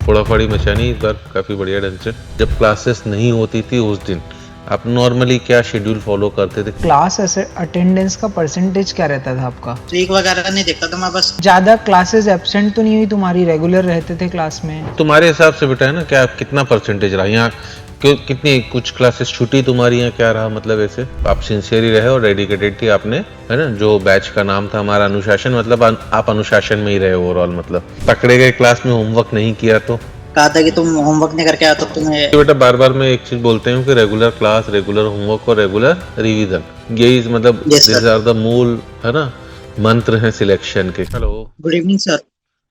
फोड़ाफाड़ी मचानी इस बार काफ़ी बढ़िया ढंग से। जब क्लासेस नहीं होती थी उस दिन आप नॉर्मली क्या शेड्यूल फॉलो करते थे? क्लास अटेंडेंस का परसेंटेज क्या रहता था आपका? स्ट्रीक वगैरह नहीं देखता था मैं, बस ज़्यादा क्लासेस एब्सेंट तो नहीं हुई तुम्हारी, रेगुलर रहते थे क्लास में? तुम्हारे हिसाब से बेटा है ना, क्या कितना परसेंटेज रहा यहाँ? क्यों कितनी कुछ क्लासेस छुट्टी तुम्हारी यहाँ क्या रहा? मतलब ऐसे आप सिंसियर ही रहे और डेडिकेटेड थी आपने, है ना? जो बैच का नाम था हमारा अनुशासन, मतलब आप अनुशासन में ही रहे ओवरऑल। मतलब पकड़े गए क्लास में होमवर्क नहीं किया तो? कहा था कि तुम होमवर्क नहीं करके आया तो तुम्हें। बेटा बार बार मैं एक चीज बोलते हूँ कि रेगुलर क्लास, रेगुलर होमवर्क और रेगुलर रिवीजन, यही मतलब yes this sir. Are the मूल, है ना, मंत्र है सिलेक्शन के। Hello, good evening sir.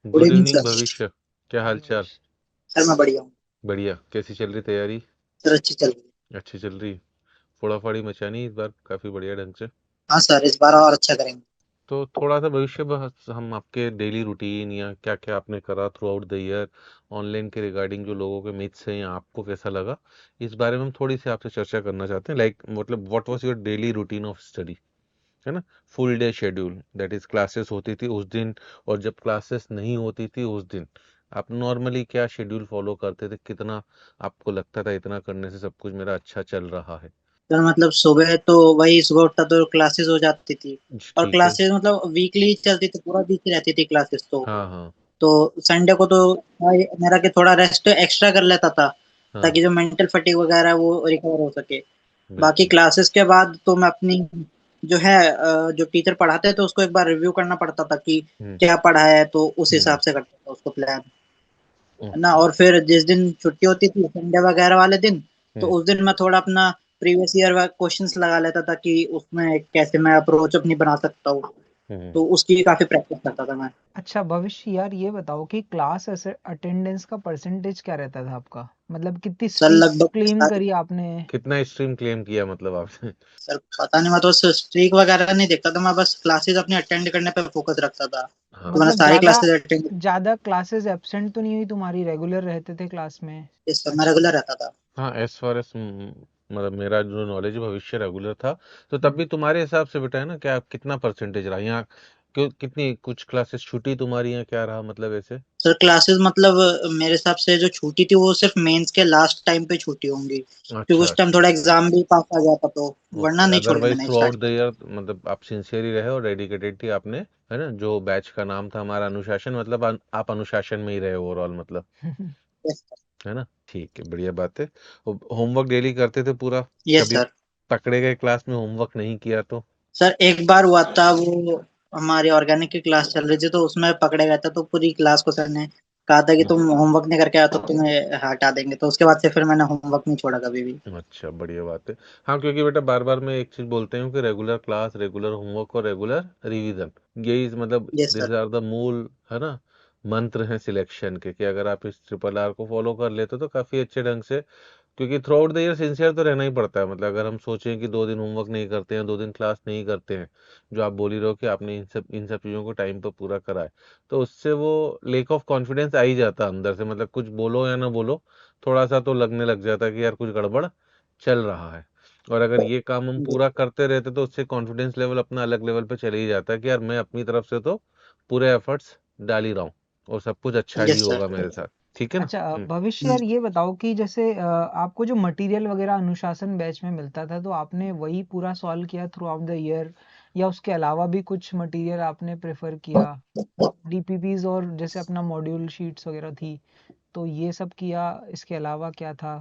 Good good evening evening sir. Bhavishya, क्या हाल चाल? सर मैं बढ़िया हूँ। बढ़िया। कैसी चल रही तैयारी? सर अच्छी चल रही है। अच्छी चल रही। फोड़ाफाड़ी मचानी इस बार काफी बढ़िया ढंग से। हाँ सर, इस बार और अच्छा करेंगे। तो थोड़ा सा भविष्य बस हम आपके डेली रूटीन या क्या क्या आपने करा through out the year online के रिगार्डिंग, जो लोगों के मिथ्स हैं या आपको कैसा लगा, इस बारे में हम थोड़ी सी आपसे चर्चा करना चाहते हैं। लाइक मतलब what was your daily routine of study, है ना? Full day schedule, that is classes होती थी उस दिन और जब क्लासेस नहीं होती थी उस दिन आप नॉर्मली क्या शेड्यूल फॉलो करते थे? कितना आपको लगता था इतना करने से सब कुछ मेरा अच्छा चल रहा है? सर मतलब सुबह तो वही, सुबह उठता तो क्लासेस हो जाती थी। और ठीक है। क्लासेस मतलब वीकली चलती थी, पूरा वीक रहती थी क्लासेस तो। हाँ हाँ। तो संडे को तो भाई मेरा कि थोड़ा रेस्ट एक्स्ट्रा कर लेता था, हाँ ताकि जो मेंटल फटीग वगैरह है वो रिकवर हो सके। बाकी बिल्कुल। क्लासेस के बाद तो मैं अपनी जो है जो टीचर पढ़ाते थे उसको एक बार रिव्यू करना पड़ता था कि हम्म। क्या पढ़ा है, तो उस हम्म। हिसाब से करता था उसको प्लान, है ना। ओके। और फिर जिस दिन छुट्टी होती थी संडे वगैरह वाले दिन, तो हम्म। उस दिन मैं थोड़ा अपना प्रीवियस ईयर क्वेश्चंस लगा लेता था कि उसमें कैसे मैं अप्रोच अपनी बना सकता हूँ। हम्म। तो उसकी काफी प्रैक्टिस करता था मैं। अच्छा भविष्य यार, ये बताओ कि क्लास अटेंडेंस का परसेंटेज क्या रहता था आपका? मतलब कितनी सर स्ट्रीक लगभग क्लेम सारे। करी आपने? कितना स्ट्रीम क्लेम किया मतलब आपने? सर पता नहीं, मैं तो स्ट्रीक वगैरह नहीं देखता था, मैं बस क्लासेस अपनी अटेंड करने पे फोकस रखता था। तो मैंने मतलब सारी ज़्यादा क्लासेस अटेंड। ज़्यादा क्लासेस एब्सेंट तो नहीं हुई तुम्हारी, रेगुलर रहते थे क्लास में? इस समय रेगुलर रहता था। हाँ, एज फार एज मतलब मेरा जो नॉलेज भविष्य रेगुलर था, तो तब भी तुम्हारे हिसाब से बेटा है ना, क्या कितना परसेंटेज रहा यहाँ? क्यों कितनी कुछ क्लासेस छुट्टी तुम्हारी यहाँ क्या रहा? मतलब ऐसे। सर क्लासेस मतलब मेरे हिसाब से जो छूटी थी वो सिर्फ मेंस के लास्ट टाइम पे छूटी होंगी, क्योंकि अच्छा उस टाइम अच्छा। थोड़ा एग्जाम भी पास आ जाता, तो वरना ओके, नहीं छोड़ी अदरवाइज मैंने थ्रू आउट स्टार्ट द से। ईयर मतलब आप सिंसियर ही रहे और डेडिकेटेड थी आपने, है ना? जो बैच का नाम था हमारा अनुशासन, मतलब आप अनुशासन में ही रहे ओवरऑल, मतलब, यस। है ना? ठीक है, बढ़िया बात है। होमवर्क डेली करते थे पूरा? यस कभी सर। पकड़े गए क्लास में होमवर्क नहीं किया तो? सर एक बार हुआ था, वो हमारी ऑर्गेनिक की क्लास चल रही थी तो उसमें पकड़े गए थे, तो पूरी क्लास को सर ने कहा था कि तुम होमवर्क नहीं करके आए तो तुम्हें हटा देंगे, तो उसके बाद से फिर मैंने होमवर्क नहीं छोड़ा कभी भी। अच्छा, बढ़िया बात है। हाँ, क्योंकि बेटा बार बार मैं एक चीज बोलते हूँ कि रेगुलर क्लास, रेगुलर होमवर्क और रेगुलर रिवीजन, यही मतलब yes this sir. Are the मूल, है ना, मंत्र है सिलेक्शन के, कि अगर आप इस ट्रिपल आर को फॉलो कर लेते हो तो काफी अच्छे ढंग से, क्योंकि through out the year sincere तो रहना ही पड़ता है। मतलब अगर हम सोचें कि 2 दिन होमवर्क नहीं करते हैं, 2 दिन क्लास नहीं करते हैं, जो आप बोल ही रहे हो कि आपने इन सब चीज़ों को टाइम पर पूरा करा है, तो उससे वो लेक ऑफ कॉन्फिडेंस आ ही जाता है अंदर से। मतलब कुछ बोलो या ना बोलो, थोड़ा सा तो लगने लग जाता है कि यार कुछ गड़बड़ चल रहा है। और अगर ये काम हम पूरा करते रहते तो उससे कॉन्फिडेंस लेवल अपना अलग लेवल पे चले ही जाता है कि यार मैं अपनी तरफ से तो पूरे एफर्ट्स डाल ही रहा हूँ और सब कुछ अच्छा ही यस सर। होगा मेरे साथ। ठीक है ना? अच्छा भविष्य यार, ये बताओ कि जैसे आपको जो मटेरियल वगैरह अनुशासन बैच में मिलता था, तो आपने वही पूरा सॉल्व किया थ्रू आउट द ईयर, या उसके अलावा भी कुछ मटेरियल आपने प्रेफर किया? डीपीपीज और जैसे अपना मॉड्यूल शीट्स वगैरह थी, तो ये सब किया, इसके अलावा क्या था,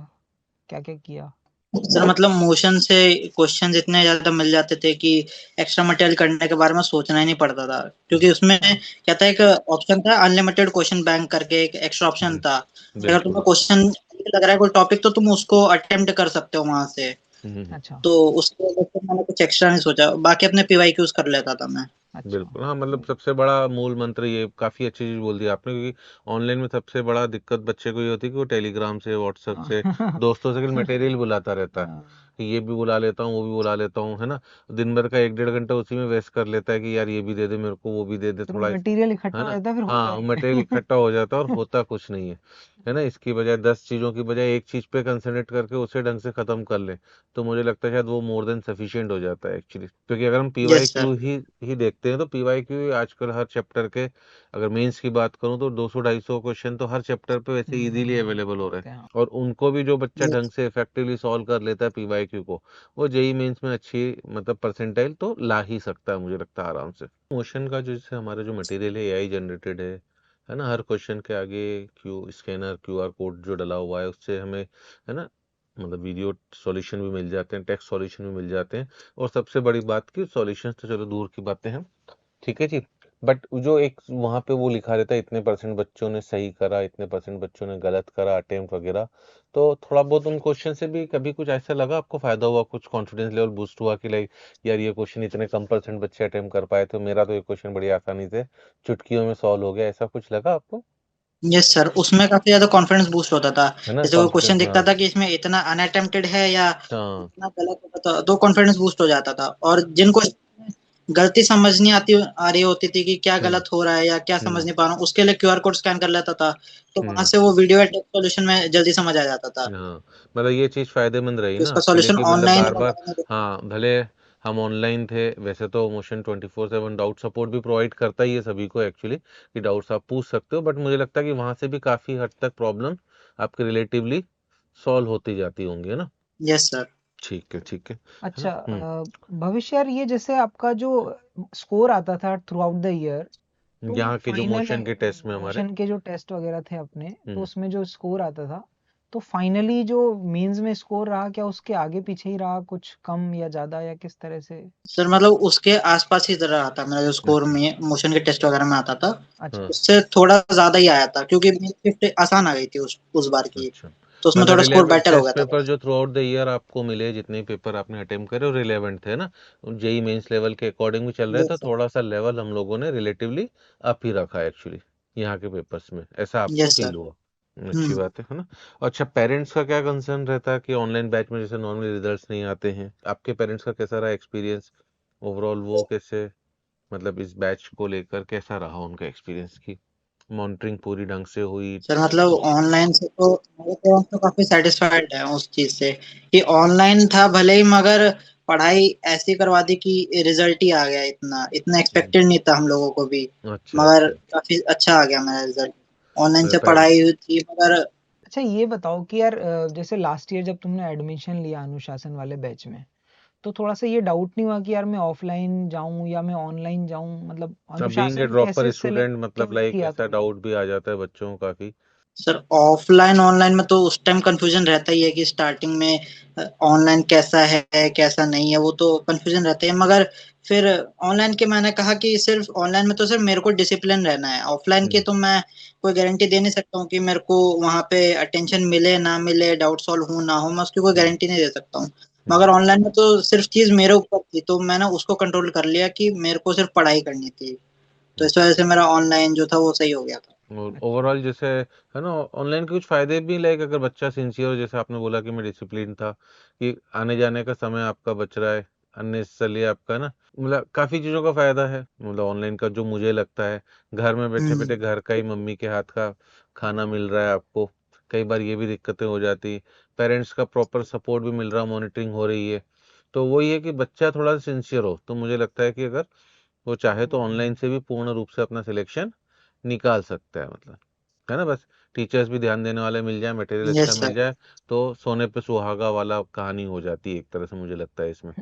क्या क्या किया? सर मतलब मोशन से क्वेश्चंस इतने ज्यादा मिल जाते थे कि एक्स्ट्रा मटेरियल करने के बारे में सोचना ही नहीं पड़ता था, क्योंकि उसमें अच्छा। क्या था, एक ऑप्शन था अनलिमिटेड क्वेश्चन बैंक करके, एक एक्स्ट्रा ऑप्शन हम्म, था। अगर बिल्कुल। तुम्हें क्वेश्चन लग रहा है कोई टॉपिक, तो तुम उसको अटेम्प्ट कर सकते हो वहां से। हम्म, अच्छा। तो उसकी वजह से मैंने कुछ एक्स्ट्रा नहीं सोचा, बाकी अपने पीवाई क्यूज कर लेता था मैं। अच्छा। बिल्कुल। हाँ, मतलब सबसे बड़ा मूल मंत्र ये काफी अच्छी चीज बोल दी आपने, क्योंकि ऑनलाइन में सबसे बड़ा दिक्कत बच्चे को ये होती है कि वो टेलीग्राम से, व्हाट्सएप से, दोस्तों से मटेरियल बुलाता रहता है कि ये भी बुला लेता हूँ, वो भी बुला लेता हूँ, है ना? दिन भर का 1 1.5 घंटा उसी में वेस्ट कर लेता है कि यार ये भी दे दे मेरे को, वो भी दे दे फिर वो थोड़ा, मटेरियल है इकट्ठा हो ना? जाता है, फिर होता हाँ, नहीं मटेरियल है। इकट्ठा हो जाता है और होता कुछ नहीं है ना? इसकी बजाय 10 चीजों की बजाय एक चीज पे कंसंट्रेट करके उसे ढंग से खत्म कर ले, तो मुझे लगता है शायद वो मोर देन सफिशिएंट हो जाता है एक्चुअली। क्योंकि अगर हम पीवाई यस सर। क्यू ही देखते देखते हैं तो पीवाईक्यू आजकल हर चैप्टर के, अगर मेंस की बात करूं तो 200-250 क्वेश्चन तो हर चैप्टर पे वैसे इजीली अवेलेबल हो रहे होते हैं। हैं। और उनको भी जो बच्चा Yes, ढंग से इफेक्टिवली सॉल्व कर लेता है पीवाईक्यू को, वो जेई मेंस में अच्छी मतलब परसेंटाइल तो ला ही सकता है, मुझे लगता है आराम से। मोशन का जो जैसे हमारा जो मटेरियल है एआई जनरेटेड है ना, हर क्वेश्चन के आगे क्यू स्कैनर क्यूआर कोड जो डला हुआ है उससे हमें, है ना, मतलब वीडियो सॉल्यूशन भी मिल जाते हैं, टेक्स्ट सॉल्यूशन भी मिल जाते हैं। और सबसे बड़ी बात कि सॉल्यूशंस तो चलो दूर की बातें हैं, ठीक है जी, बट जो एक वहाँ पे वो लिखा रहता है इतने परसेंट बच्चों ने सही करा, इतने परसेंट बच्चों ने गलत करा अटेम्प्ट वगैरह, तो थोड़ा बहुत उन क्वेश्चन से भी कभी कुछ ऐसा लगा आपको फायदा हुआ, कुछ कॉन्फिडेंस लेवल बूस्ट हुआ कि लाइक यार ये क्वेश्चन इतने कम परसेंट बच्चे अटेम्प्ट कर पाए थे, मेरा तो ये क्वेश्चन बड़ी आसानी से चुटकियों में सॉल्व हो गया, ऐसा कुछ लगा आपको? यस सर, उसमें काफी ज्यादा कॉन्फिडेंस बूस्ट होता था। है ना जैसे कोई क्वेश्चन कॉन्फिडेंस, दिखता हाँ था कि इसमें इतना अनअटेम्प्टेड है या हाँ। इतना गलत होता था तो कॉन्फिडेंस बूस्ट हो जाता था। और जिनको गलती समझ नहीं आती आ रही होती थी कि क्या हम्म गलत हो रहा है या क्या समझ हम्म नहीं पा रहा हूँ, उसके लिए क्यूआर कोड स्कैन कर लेता था, तो वहां हम्म से वो वीडियो या टेक्स्ट सॉल्यूशन में जल्दी समझ आ जाता था। हाँ, मतलब ये चीज़ फायदेमंद रही तो ना इसका आपके लिए सॉल्यूशन कि मतलब ऑनलाइन बार बार, वगैरह में हाँ भले हम ऑनलाइन थे, वैसे तो मोशन 24/7 डाउट सपोर्ट भी प्रोवाइड करता ही है सभी को एक्चुअली, कि डाउट्स आप पूछ सकते हो, बट मुझे लगता है कि वहां से भी काफ़ी हद तक प्रॉब्लम आपके रिलेटिवली सॉल्व होती जाती होंगी, है ना। Yes sir. ठीक है ठीक है ना। अच्छा, भविष्य यार, ये जैसे आपका जो स्कोर आता था थ्रू आउट द ईयर, तो यहाँ के जो फाइनल मोशन के टेस्ट में हमारे। मोशन के जो टेस्ट वगैरह थे अपने, तो हम्म उसमें जो स्कोर आता था, तो फाइनली जो मेंस में स्कोर रहा, क्या उसके आगे पीछे ही रहा, कुछ कम या ज्यादा, या किस तरह से? सर मतलब उसके आसपास ही तरह आता मेरा जो स्कोर अच्छा में मोशन के टेस्ट वगैरह में आता था, अच्छा। हाँ उससे थोड़ा ज्यादा ही आया था क्योंकि मेरी शिफ्ट आसान आ गई थी उस बार की, अच्छा, तो उसमें मतलब थोड़ा स्कोर रिलेवेंट बेटर हो टेस्ट गया था पेपर मेरा। जो थ्रू आउट द ईयर आपको मिले, जितने पेपर आपने अटेम्प्ट करे वो रिलेवेंट थे ना, जेई मेंस लेवल के अकॉर्डिंग भी चल रहे थे, यस सर। थोड़ा सा लेवल हम लोगों ने रिलेटिवली अप ही रखा एक्चुअली यहाँ के पेपर्स में, ऐसा आपको यस फील सर। हुआ। अच्छी बात है ना। अच्छा, पेरेंट्स का क्या कंसर्न रहता है कि ऑनलाइन बैच में जैसे नॉर्मली रिजल्ट्स नहीं आते हैं, आपके पेरेंट्स का कैसा रहा एक्सपीरियंस ओवरऑल, वो कैसे, मतलब इस बैच को लेकर कैसा रहा उनका एक्सपीरियंस की मॉनिटरिंग पूरी ढंग से हुई सर मतलब कुछ? ऑनलाइन से तो मेरे पेरेंट्स तो काफी सेटिस्फाइड है उस चीज से कि ऑनलाइन था भले ही, मगर पढ़ाई ऐसी करवा दी कि रिजल्ट ही आ गया। इतना इतना हम्म, एक्सपेक्टेड नहीं था हम लोगों को भी, अच्छा मगर अच्छा। काफी अच्छा आ गया मेरा रिजल्ट। ऑनलाइन मतलब से पढ़ाई हुई थी मगर। अच्छा, ये बताओ कि यार, जैसे लास्ट ईयर जब तुमने एडमिशन लिया अनुशासन वाले बैच में, तो थोड़ा सा ये डाउट नहीं हुआ कि यार मैं ऑफलाइन जाऊं या मैं ऑनलाइन जाऊं, मतलब अब बीइंग ए अनुशासन ड्रॉपर कैसे स्टूडेंट मतलब सेलेक्ट लाइक किया ऐसा तुमने? डाउट भी आ जाता है बच्चों को काफी। सर ऑफलाइन ऑनलाइन में तो उस टाइम कंफ्यूजन रहता ही है कि स्टार्टिंग में ऑनलाइन कैसा है कैसा नहीं है, वो तो कंफ्यूजन रहता है। मगर फिर ऑनलाइन के मैंने कहा कि सिर्फ ऑनलाइन में तो सिर्फ मेरे को डिसिप्लिन रहना है, ऑफलाइन की हम्म तो मैं कोई गारंटी दे नहीं सकता हूँ कि मेरे को वहां पे अटेंशन मिले ना मिले, डाउट सॉल्व हो ना हो, मैं उसकी कोई हम्म गारंटी नहीं दे सकता हूँ। मगर हम्म ऑनलाइन में तो सिर्फ चीज मेरे ऊपर थी, तो मैंने उसको कंट्रोल कर लिया कि मेरे को सिर्फ पढ़ाई करनी थी, तो इस वजह अच्छा। से मेरा ऑनलाइन जो था वो सही हो गया था। और अच्छा। ओवरऑल जैसे है ना, ऑनलाइन के कुछ फायदे भी, लाइक अगर बच्चा सिंसियर हो, जैसे आपने बोला कि मैं डिसिप्लिन था, कि आने जाने का समय आपका बच रहा है अननेसेसरली आपका ना, मतलब काफी चीजों का फायदा है मतलब ऑनलाइन का, जो मुझे लगता है घर में बैठे बैठे हम्म। घर का ही मम्मी के हाथ का खाना मिल रहा है आपको, कई बार ये भी दिक्कतें हो जाती, पेरेंट्स का प्रॉपर सपोर्ट भी मिल रहा, मॉनिटरिंग हो रही है, तो वही है कि बच्चा थोड़ा सा सिंसियर हो तो मुझे लगता है कि अगर वो चाहे तो ऑनलाइन से भी पूर्ण रूप से अपना सिलेक्शन निकाल सकता है, मतलब है ना, बस टीचर्स भी ध्यान देने वाले मिल जाए, मटेरियल अच्छा यस मिल सर। जाए, तो सोने पे सुहागा वाला कहानी हो जाती है एक तरह से, मुझे लगता है इसमें।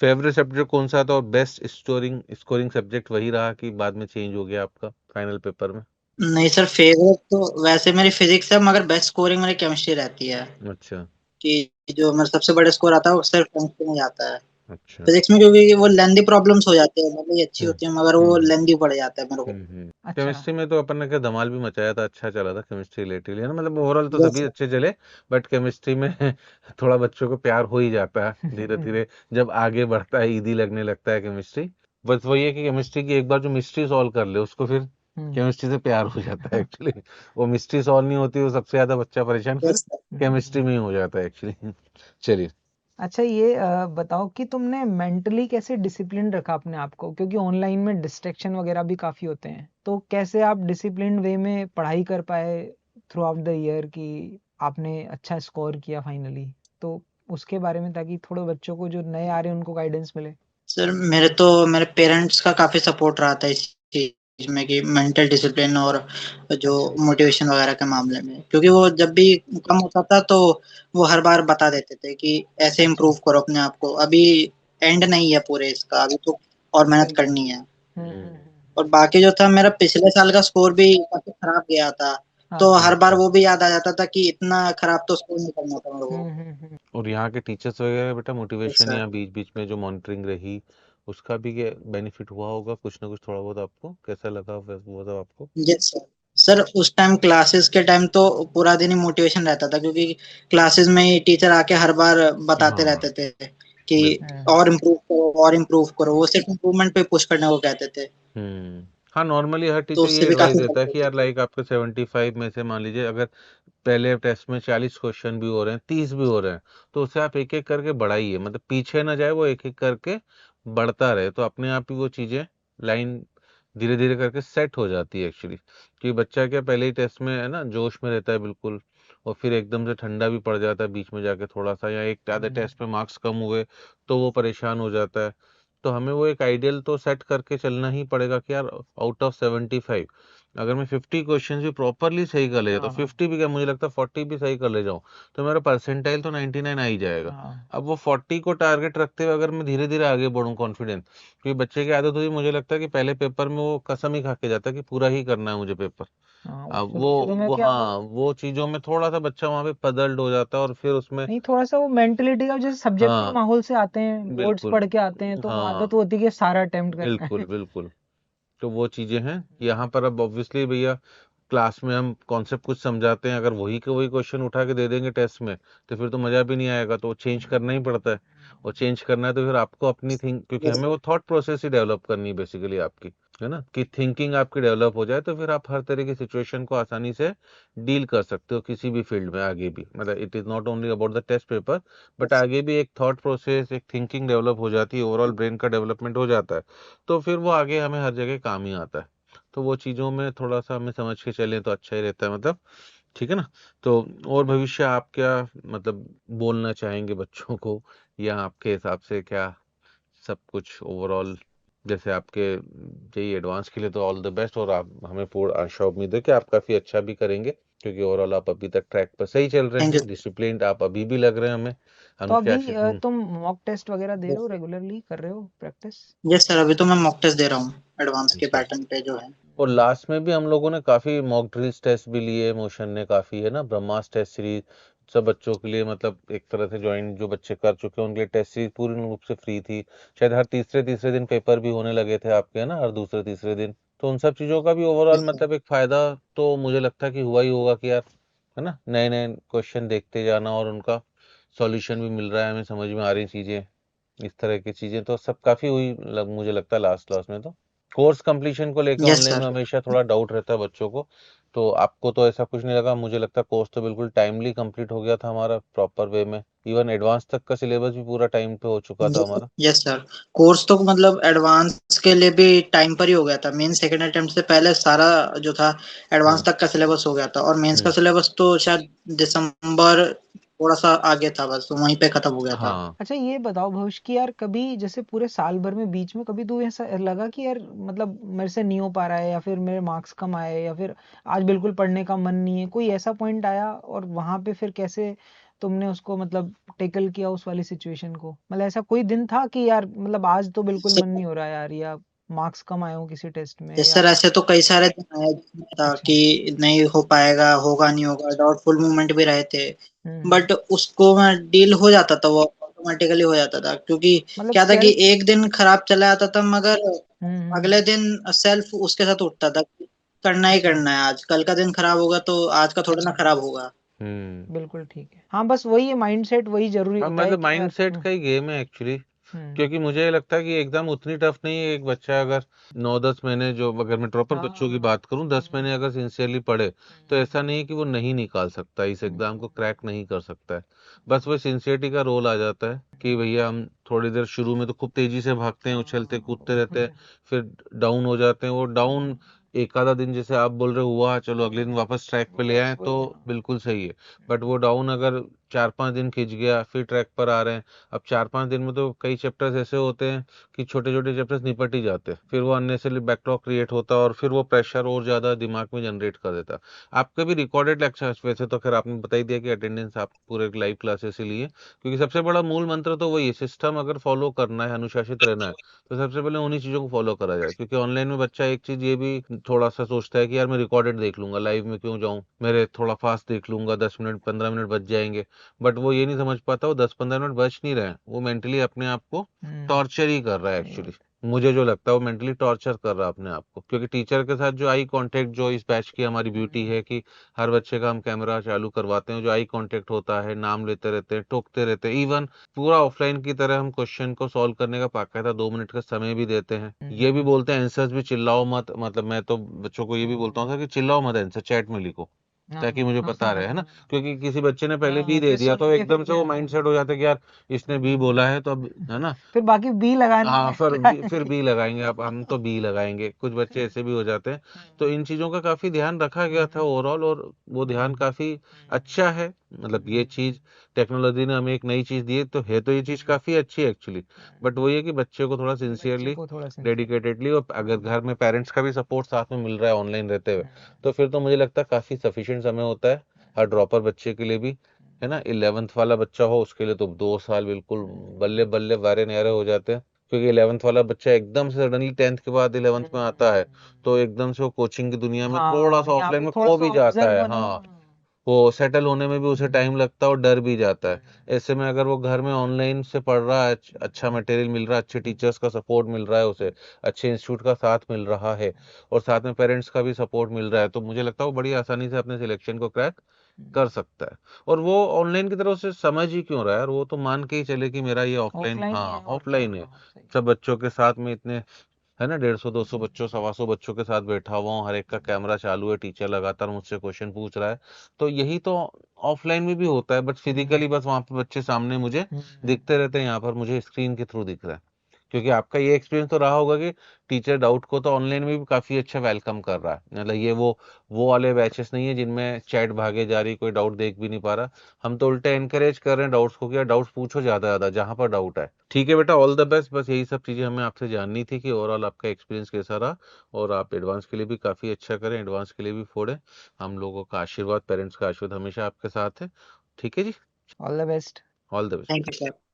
फेवरेट सब्जेक्ट कौन सा था और बेस्ट स्कोरिंग स्कोरिंग सब्जेक्ट वही रहा कि बाद में चेंज हो गया आपका फाइनल पेपर में? नहीं सर, फेवरेट तो वैसे मेरी फिजिक्स है, मगर बेस्ट स्कोरिंग मेरी केमिस्ट्री रहती है अच्छा कि जो मेरा सबसे बड़ा स्कोर आता है वो सिर्फ केमिस्ट्री में जाता है। अच्छा। फिजिक्स में क्योंकि वो लेंदी प्रॉब्लम्स हो जाते हैं, मतलब ये अच्छी हम्म होती है मगर वो हम्म लेंदी पड़ जाता है मेरे को। अच्छा। केमिस्ट्री में तो अपन ने क्या धमाल भी मचाया था, अच्छा चला था केमिस्ट्री रिलेटेड, है ना, मतलब ओवरऑल तो यस सभी अच्छे चले, बट केमिस्ट्री में थोड़ा बच्चों को प्यार हो ही जाता है धीरे धीरे, जब आगे बढ़ता है इजी लगने लगता है केमिस्ट्री। बस वही है कि केमिस्ट्री की एक बार जो मिस्ट्री सॉल्व कर ले उसको फिर हम्म। केमिस्ट्री से प्यार हो जाता है एक्चुअली। वो मिस्ट्री सॉल्व नहीं होती, वो सबसे ज्यादा बच्चा परेशान फिर यस सर। केमिस्ट्री में ही हो जाता है एक्चुअली। चलिए। अच्छा, ये बताओ कि तुमने मेंटली कैसे डिसिप्लिन रखा अपने आप को, क्योंकि ऑनलाइन में डिस्ट्रैक्शन वगैरह भी काफी होते हैं, तो कैसे आप डिसिप्लिन वे में पढ़ाई कर पाए थ्रू आउट द ईयर कि आपने अच्छा स्कोर किया फाइनली, तो उसके बारे में, ताकि थोड़े बच्चों को जो नए आ रहे हैं उनको गाइडेंस मिले। सर मेरे पेरेंट्स का काफी सपोर्ट रहा था इस चीज में कि मेंटल डिसिप्लिन और जो अच्छा मोटिवेशन वगैरह के मामले में, क्योंकि वो जब भी कम होता था तो वो हर बार बता देते थे कि ऐसे अच्छा इम्प्रूव करो अपने आप को, अभी एंड नहीं है पूरे इसका, अभी तो और मेहनत बिल्कुल करनी है। हम्म, और बाकी जो था, मेरा पिछले साल का स्कोर भी काफी खराब गया था, तो हाँ हर बार अच्छा। वो भी याद आ जाता था कि इतना खराब तो स्कोर नहीं करना था मेरे को। और यहाँ के टीचर्स वगैरह बेटा यस मोटिवेशन सर। या बीच बीच में जो मॉनिटरिंग रही, उसका भी बेनिफिट हुआ होगा कुछ ना कुछ थोड़ा बहुत? आपको कैसा लगा वो सब आपको? Yes sir. सर उस टाइम क्लासेस के टाइम तो पूरा दिन ही मोटिवेशन रहता था, क्योंकि क्लासेस में ही टीचर आके हर बार बताते हाँ रहते थे कि बिल्कुल। और इम्प्रूव करो और इम्प्रूव करो, वो सिर्फ इम्प्रूवमेंट पे पुश करने को कहते थे, हाँ, नॉर्मली हर तो टीचर ये उससे भी एडवाइस काफी देता हेल्प है कि होती यार थी। लाइक आपके 75 में से मान लीजिए अगर पहले टेस्ट में 40 क्वेश्चन भी हो रहे हैं, 30 भी हो रहे हैं, तो उसे आप एक एक करके बढ़ाइए, मतलब पीछे ना जाए, वो एक एक करके बढ़ता रहे, तो अपने आप ही वो चीजें लाइन धीरे धीरे करके सेट हो जाती है एक्चुअली। कि बच्चा क्या पहले ही टेस्ट में है ना जोश में रहता है बिल्कुल, और फिर एकदम से ठंडा भी पड़ जाता है बीच में जाके थोड़ा सा, या एक आधे टेस्ट में मार्क्स कम हुए तो वो परेशान हो जाता है। तो हमें वो एक आइडियल तो सेट करके चलना ही पड़ेगा कि यार आउट ऑफ 75 अगर मैं 50 क्वेश्चन भी प्रॉपरली सही कर ले जाता, हाँ तो हाँ 50 भी क्या, मुझे लगता है 40 भी सही कर ले जाऊं, तो मेरा परसेंटाइल तो 99 आ ही जाएगा। हाँ अब वो 40 को टारगेट रखते हुए अगर मैं धीरे धीरे आगे बढ़ूं कॉन्फिडेंस, क्योंकि बच्चे की आदत हुई, मुझे लगता है कि पहले पेपर में वो कसम ही खा के जाता है कि पूरा ही करना है मुझे पेपर। हाँ वो अब शुरू शुरू में क्या वो हाँ, वो चीजों में थोड़ा सा बच्चा वहां पे पजल्ड हो जाता है, और फिर उसमें नहीं थोड़ा सा वो मेंटेलिटी का, जैसे सब्जेक्टिव हाँ माहौल से आते हैं, बोर्ड्स बिल्कुल। पढ़ के आते हैं, तो आदत हाँ होती है कि सारा अटेम्प्ट करना बिल्कुल है। बिल्कुल। तो वो चीजें हैं यहाँ पर। अब ऑब्वियसली भैया क्लास में हम कॉन्सेप्ट कुछ समझाते हैं, अगर वही के वही क्वेश्चन उठा के दे देंगे टेस्ट में, तो फिर तो मजा भी नहीं आएगा, तो चेंज करना ही पड़ता है। और चेंज करना है तो फिर आपको अपनी थिंक, क्योंकि यस हमें वो थॉट प्रोसेस ही डेवलप करनी है बेसिकली आपकी, है ना, कि थिंकिंग आपकी डेवलप हो जाए, तो फिर आप हर तरह की सिचुएशन को आसानी से डील कर सकते हो किसी भी फील्ड में आगे भी, मतलब it is not only about the test paper, but yes आगे भी एक थॉट प्रोसेस, एक थिंकिंग डेवलप हो जाती है, ओवरऑल ब्रेन का डेवलपमेंट हो जाता है, तो फिर वो आगे हमें हर जगह काम ही आता है। तो वो चीज़ों में थोड़ा सा हमें समझ के चलें तो अच्छा ही रहता है, मतलब ठीक है ना। तो और भविष्य आप क्या मतलब बोलना चाहेंगे बच्चों को, या आपके हिसाब से क्या सब कुछ ओवरऑल, जैसे आपके जेई एडवांस के लिए तो ऑल द बेस्ट, और आप हमें पूर्ण आशा उम्मीद है कि आप काफ़ी अच्छा भी करेंगे, क्योंकि ओवरऑल आप अभी तक ट्रैक पर सही चल रहे थैंक यू। हैं, डिसिप्लिन्ड आप अभी भी लग रहे हैं हमें, तो अनुष्का अभी तुम मॉक टेस्ट वगैरह दे रहे हो, रेगुलरली कर रहे हो प्रैक्टिस? यस सर, अभी तो मैं मॉक टेस्ट दे रहा हूँ एडवांस के अच्छा। पैटर्न पे जो है। और लास्ट में भी हम लोगों ने काफी मॉक ड्रिल्स टेस्ट भी लिए, मोशन ने काफी, है ना, ब्रह्मास्त्र टेस्ट सीरीज सब बच्चों के लिए, मतलब एक तरह से ज्वाइन जो बच्चे कर चुके हैं उनके लिए टेस्ट सीरीज पूर्ण रूप से फ्री थी। शायद हर तीसरे तीसरे दिन पेपर भी होने लगे थे आपके, है ना, हर दूसरे तीसरे दिन। तो उन सब चीजों का भी ओवरऑल यस सर। मतलब एक फायदा तो मुझे लगता है कि हुआ ही होगा कि यार, है ना, नए नए क्वेश्चन देखते जाना और उनका सॉल्यूशन भी मिल रहा है, हमें समझ में आ रही चीजें, इस तरह की चीजें तो सब काफी हुई मुझे लगता है लास्ट क्लास में। तो कोर्स कंप्लीशन को लेकर यस ऑनलाइन में सर। हमेशा थोड़ा डाउट रहता है बच्चों को, तो आपको तो ऐसा कुछ नहीं लगा? मुझे लगता है कोर्स तो बिल्कुल टाइमली कंप्लीट हो गया था हमारा, प्रॉपर वे में, इवन एडवांस तक का सिलेबस भी पूरा टाइम पे हो चुका था हमारा। Yes sir. कोर्स तो मतलब एडवांस के लिए भी टाइम पर ही हो गया था, मेन सेकंड अटेम्प्ट से पहले सारा जो था एडवांस हाँ। तक का सिलेबस हो गया था, और मेंस का हम्म। सिलेबस तो शायद दिसंबर थोड़ा सा आगे था, बस वहीं पे खत्म हो गया था। हाँ। अच्छा ये बताओ भविष्य की यार, कभी जैसे पूरे साल भर में बीच में कभी तो ऐसा लगा कि यार मतलब मेरे से नहीं हो पा रहा है, या फिर मेरे मार्क्स कम आए, या फिर आज बिल्कुल पढ़ने का मन नहीं है, कोई ऐसा पॉइंट आया? और वहां पे फिर कैसे तुमने उसको मतलब टेकल किया उस वाली सिचुएशन को? मतलब ऐसा कोई दिन था कि यार मतलब आज तो बिल्कुल मन नहीं हो रहा है यार, या मार्क्स कम आए हो किसी टेस्ट में, यस या सर, ऐसे तो कई सारे दिन आए जिसमें था अच्छा कि नहीं हो पाएगा, होगा नहीं होगा, डाउटफुल मूवमेंट भी रहे थे, हम्म बट उसको मैं डील हो जाता था, वो ऑटोमेटिकली हो जाता था, क्योंकि मतलब क्या था कि सेल्फ एक दिन खराब चला जाता था, मगर हम्म। अगले दिन सेल्फ उसके साथ उठता था कि करना ही अच्छा करना है, आज कल का दिन खराब होगा तो आज का थोड़ा ना खराब होगा। हम्म। बिल्कुल ठीक है, हाँ बस वही है, माइंडसेट वही जरूरी हाँ होता है मतलब कि यार माइंडसेट का ही गेम है एक्चुअली, हम्म क्योंकि मुझे ये लगता है कि एग्जाम उतनी टफ नहीं है। एक बच्चा अगर 9-10 महीने, जो अगर मैं प्रॉपर बच्चों की हाँ बात करूं, 10 महीने अगर सिंसियरली पढ़े, तो ऐसा नहीं है कि वो नहीं निकाल सकता, इस एग्जाम को क्रैक नहीं कर सकता है। बस वो सिंसियरिटी का रोल आ जाता है कि भैया हम थोड़ी देर शुरू में तो खूब तेजी से भागते हैं, उछलते कूदते रहते हैं, फिर डाउन हो जाते हैं, वो डाउन एक आधा दिन जैसे आप बोल रहे हो हुआ, चलो अगले दिन वापस ट्रैक पे ले आए तो बिल्कुल सही है। बट वो डाउन अगर 4-5 दिन खिंच गया, फिर ट्रैक पर आ रहे हैं। अब 4-5 दिन में तो कई चैप्टर्स ऐसे होते हैं कि छोटे-छोटे चैप्टर्स निपट ही जाते हैं। फिर वो अननेसेसरी बैकलॉग क्रिएट होता है और फिर वो प्रेशर और ज़्यादा दिमाग में जनरेट कर देता है। आपके भी रिकॉर्डेड लेक्चर्स, वैसे तो खैर आपने बता ही दिया कि अटेंडेंस आप पूरे लाइव क्लासेस ही लिए, क्योंकि सबसे बड़ा मूल मंत्र तो वही है, सिस्टम अगर फॉलो करना है, अनुशासित रहना है, तो सबसे पहले उन्हीं चीज़ों को फॉलो करा जाए। क्योंकि ऑनलाइन में बच्चा एक चीज़ ये भी थोड़ा-सा सोचता है कि यार मैं रिकॉर्डेड देख लूँगा, लाइव में क्यों जाऊँ? मेरे थोड़ा फास्ट देख लूँगा, 10 मिनट 15 मिनट बच जाएँगे। बट वो ये नहीं समझ पाता वो 10-15 मिनट बच नहीं रहे हैं, वो मेंटली अपने आप को टॉर्चर ही कर रहा है सही एक्चुअली। बात। मुझे जो लगता है वो मेंटली टॉर्चर कर रहा है अपने आप को, क्योंकि टीचर के साथ जो आई कांटेक्ट, जो इस बैच की हमारी ब्यूटी है कि हर बच्चे का हम कैमरा चालू करवाते हैं, जो आई कांटेक्ट होता है, नाम लेते रहते हैं, टोकते रहते हैं, इवन पूरा ऑफलाइन की तरह हम क्वेश्चन को सॉल्व करने का बाकायदा 2 मिनट का समय भी देते हैं। ये भी बोलते हैं आंसर्स भी चिल्लाओ मत, मतलब मैं तो बच्चों को ये भी बोलता हूँ सर कि चिल्लाओ मत, आंसर चैट में लिखो, ताकि मुझे पता रहे, है ना? क्योंकि किसी बच्चे ने पहले बी दे फिर दिया सुन तो के फिर एकदम से वो क्या, माइंडसेट हो जाता है कि यार इसने बी बोला है तो अब, है ना? फिर बाकी बी लगाने हाँ, में क्या फिर बी लगाएंगे, अब हम तो बी लगाएंगे, कुछ बच्चे ऐसे भी हो जाते हैं। तो इन चीज़ों का काफ़ी ध्यान रखा गया था ओवरऑल, और वो ध्यान काफ़ी अच्छा है। मतलब ये चीज़ टेक्नोलॉजी ने हमें एक नई चीज़ दी है, तो ये चीज़ काफ़ी अच्छी है एक्चुअली। बट वही है कि बच्चे को थोड़ा बच्चे सिंसियरली, को थोड़ा सिंसियर। डेडिकेटेडली, और अगर घर में पेरेंट्स का भी सपोर्ट साथ में मिल रहा है ऑनलाइन रहते हुए, तो फिर तो मुझे लगता है काफ़ी सफिशिएंट समय होता है हर ड्रॉपर बच्चे के लिए भी, है ना? 11th वाला बच्चा हो उसके लिए तो 2 साल बिल्कुल बल्ले बल्ले वारे न्यारे हो जाते हैं। क्योंकि 11th वाला बच्चा एकदम से सडनली 10th के बाद 11th में आता है, तो एकदम से वो कोचिंग की दुनिया में थोड़ा सा यहाँ ऑफलाइन पे में थोड़ा खो सा भी जाता ऑब्जर्व है। होने में। हाँ, वो सेटल होने में भी उसे टाइम लगता है और डर भी जाता है। ऐसे में अगर वो घर में ऑनलाइन से पढ़ रहा है, अच्छा मटेरियल मिल रहा है, अच्छे टीचर्स का सपोर्ट मिल रहा है उसे, अच्छे इंस्टीट्यूट का साथ मिल रहा है, और साथ में पेरेंट्स का भी सपोर्ट मिल रहा है, तो मुझे लगता है वो बड़ी आसानी से अपने सिलेक्शन को क्रैक कर सकता है। और वो ऑनलाइन की तरफ से समझ ही क्यों रहा है यार, वो तो मान के ही चले कि मेरा ये ऑफलाइन, ऑफलाइन ही हाँ है और क्या। ऑफलाइन है। हाँ सही। सब बच्चों के साथ में इतने, है ना, 150-200 बच्चों, 125 बच्चों के साथ बैठा हुआ हूँ, हर एक का कैमरा चालू है, टीचर लगातार मुझसे क्वेश्चन पूछ रहा है। तो यही तो ऑफलाइन में भी होता है, बट फिजिकली बस वहां पे बच्चे सामने मुझे दिखते रहते हैं, यहाँ पर मुझे स्क्रीन के थ्रू दिख रहा है। क्योंकि आपका ये एक्सपीरियंस तो रहा होगा कि टीचर डाउट को तो ऑनलाइन में भी काफी अच्छा वेलकम कर रहा है, मतलब ये वो वाले बैचेस नहीं है जिनमें चैट भागे जा रही, कोई डाउट देख भी नहीं पा रहा। हम तो उल्टे एनकरेज कर रहे हैं डाउट्स को, क्या डाउट्स पूछो ज्यादा ज्यादा जहां पर डाउट है। ठीक है बेटा, ऑल द बेस्ट। बस यही सब चीजें हमें आपसे जाननी थी कि ओवरऑल आपका एक्सपीरियंस कैसा रहा, और आप एडवांस के लिए भी काफी अच्छा करें, एडवांस के लिए भी फोड़ें। हम लोगों का आशीर्वाद, पेरेंट्स का आशीर्वाद हमेशा आपके साथ है। ठीक है जी, all the best. All the best. Thank you sir.